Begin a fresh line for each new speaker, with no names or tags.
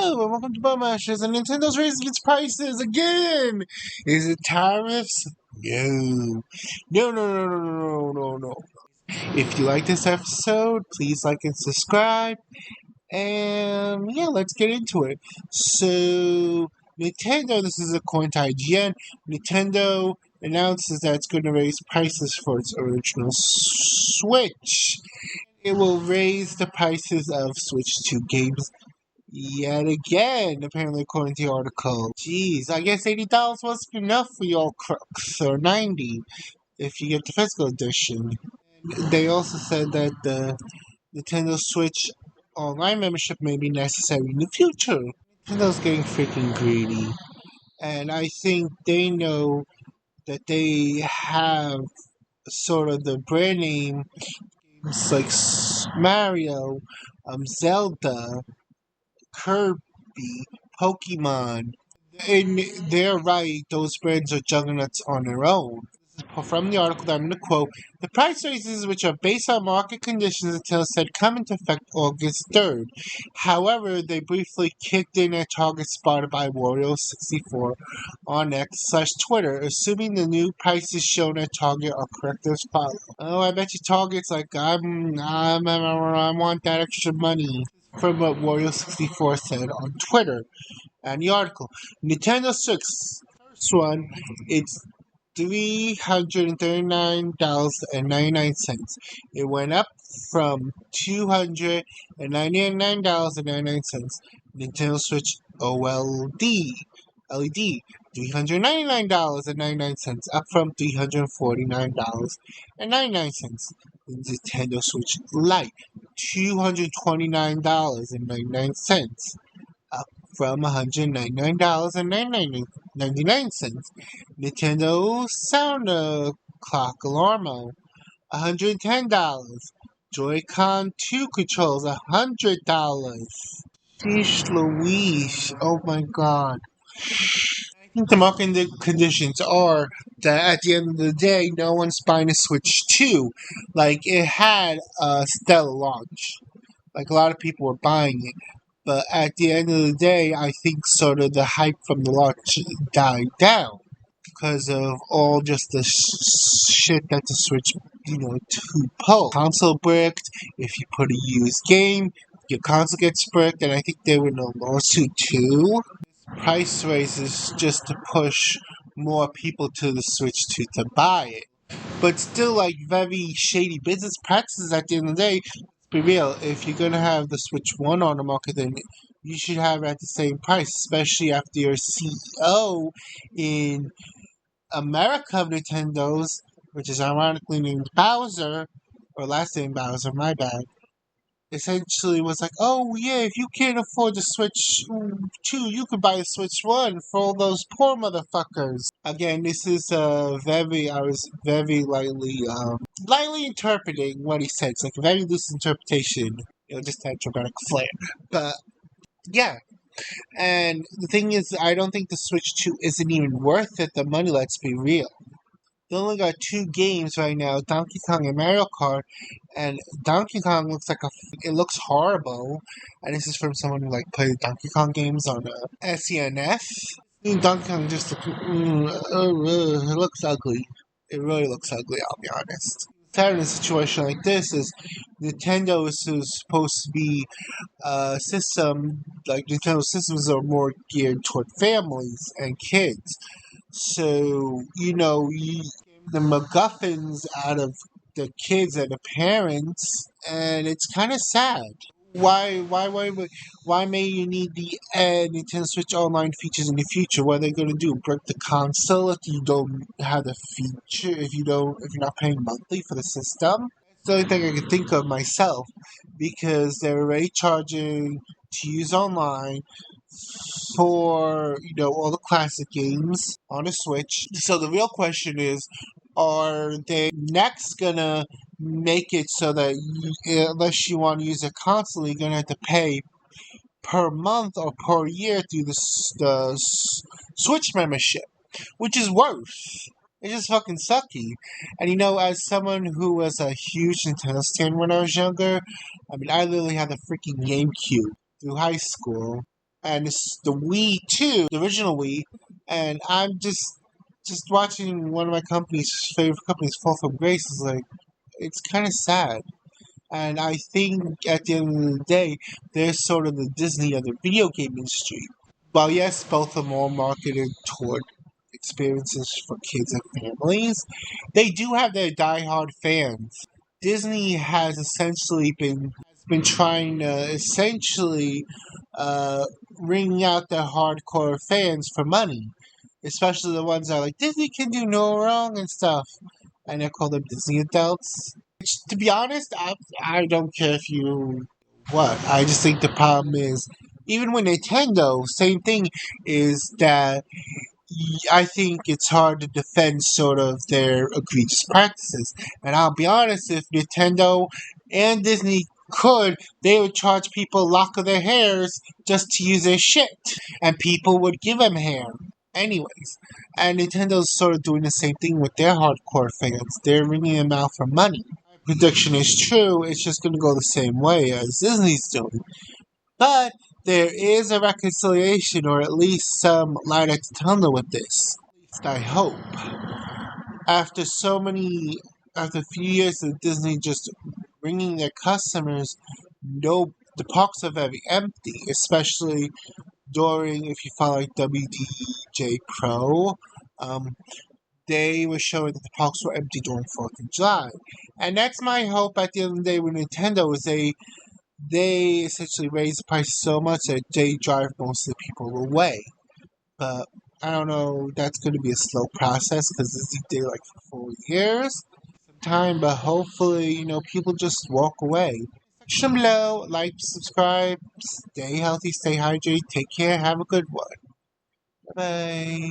Hello, and welcome to Bum Mashers, and Nintendo's raising its prices again! Is it tariffs? No. No, no, no, no, no, no, no. If you like this episode, please like and subscribe. And yeah, let's get into it. So, Nintendo, this is according to IGN, Nintendo announces that it's going to raise prices for its original Switch. It will raise the prices of Switch 2 games yet again, apparently, according to the article. Jeez, I guess $80 wasn't enough for y'all crooks, or $90 if you get the physical edition. They also said that the Nintendo Switch online membership may be necessary in the future. Nintendo's getting freaking greedy, and I think they know that they have sort of the brand name games like Mario, Zelda, Kirby, Pokemon. And they're right, those brands are juggernauts on their own. From the article that I'm going to quote, the price raises, which are based on market conditions until said come into effect August 3rd. However, they briefly kicked in at Target spotted by Wario64 on X/Twitter, assuming the new prices shown at Target are correct as follows. Oh, I bet you Target's like, I want that extra money. From what Wario64 said on Twitter. And the article, Nintendo Switch, first one, it's $339.99. It went up from $299.99. Nintendo Switch OLED, $399.99, up from $349.99. Nintendo Switch Lite, $229.99, up from $199.99. Nintendo Sound Clock Alarmo, $110. Joy-Con 2 controls, $100. Sheesh Louise, oh my god. I think the market conditions are that at the end of the day, no one's buying a Switch 2. Like, it had a stellar launch. Like, a lot of people were buying it. But at the end of the day, I think sort of the hype from the launch died down because of all just the shit that the Switch, to pull. Console bricked. If you put a used game, your console gets bricked, and I think they were in a lawsuit too. Price raises just to push more people to the Switch 2 to buy it. But still, like, very shady business practices at the end of the day. Be real, if you're gonna have the Switch 1 on the market, then you should have it at the same price, especially after your CEO in America of Nintendo's, which is ironically named Bowser, or last name Bowser, my bad, essentially was like, oh yeah, if you can't afford the Switch 2, you could buy a Switch 1 for all those poor motherfuckers. Again, this is I was very lightly interpreting what he said. It's like a very loose interpretation, just had dramatic flair. But, yeah. And the thing is, I don't think the Switch 2 isn't even worth it, the money, let's be real. They only got 2 games right now, Donkey Kong and Mario Kart, and Donkey Kong looks like it looks horrible, and this is from someone who played Donkey Kong games on SNES. Donkey Kong just it looks ugly. It really looks ugly, I'll be honest. Sad in a situation like this is Nintendo is supposed to be a system, like Nintendo systems are more geared toward families and kids. So, the MacGuffins out of the kids and the parents, and it's kind of sad. Why may you need the Nintendo Switch Online features in the future? What are they going to do? Break the console if you don't have the feature? If you're not paying monthly for the system? It's the only thing I can think of myself, because they're already charging to use online for all the classic games on the Switch. So the real question is, are they next gonna make it so that unless you want to use it constantly, you're gonna have to pay per month or per year through the Switch membership, which is worse. It's just fucking sucky. And as someone who was a huge Nintendo stan when I was younger, I literally had the freaking GameCube through high school. and it's the Wii too, the original Wii, and I'm just watching one of my company's favorite companies fall from grace is like it's kind of sad. And I think at the end of the day, they're sort of the Disney of the video game industry. While yes, both are more marketed toward experiences for kids and families, they do have their diehard fans. Disney has essentially been trying to essentially uh, wring out their hardcore fans for money, especially the ones that are like Disney can do no wrong and stuff, and they call them Disney adults. Which, to be honest, I don't care if you what. I just think the problem is even with Nintendo, same thing is that I think it's hard to defend sort of their egregious practices. And I'll be honest, if Nintendo and Disney could, they would charge people a lock of their hairs just to use their shit. And people would give them hair. Anyways. And Nintendo's sort of doing the same thing with their hardcore fans. They're wringing them out for money. My prediction is true, it's just going to go the same way as Disney's doing. But there is a reconciliation, or at least some light at the tunnel with this. At least I hope. After so many, after a few years of Disney just bringing their customers, no, the parks are very empty, especially during, if you follow like WDJ Pro, um, they were showing that the parks were empty during 4th of July. And that's my hope at the end of the day with Nintendo is they essentially raise the price so much that they drive most of the people away. But I don't know, that's going to be a slow process because this did like for 4 years. Some time, but hopefully, people just walk away. Section below, like, subscribe, stay healthy, stay hydrated, take care, have a good one. Bye bye.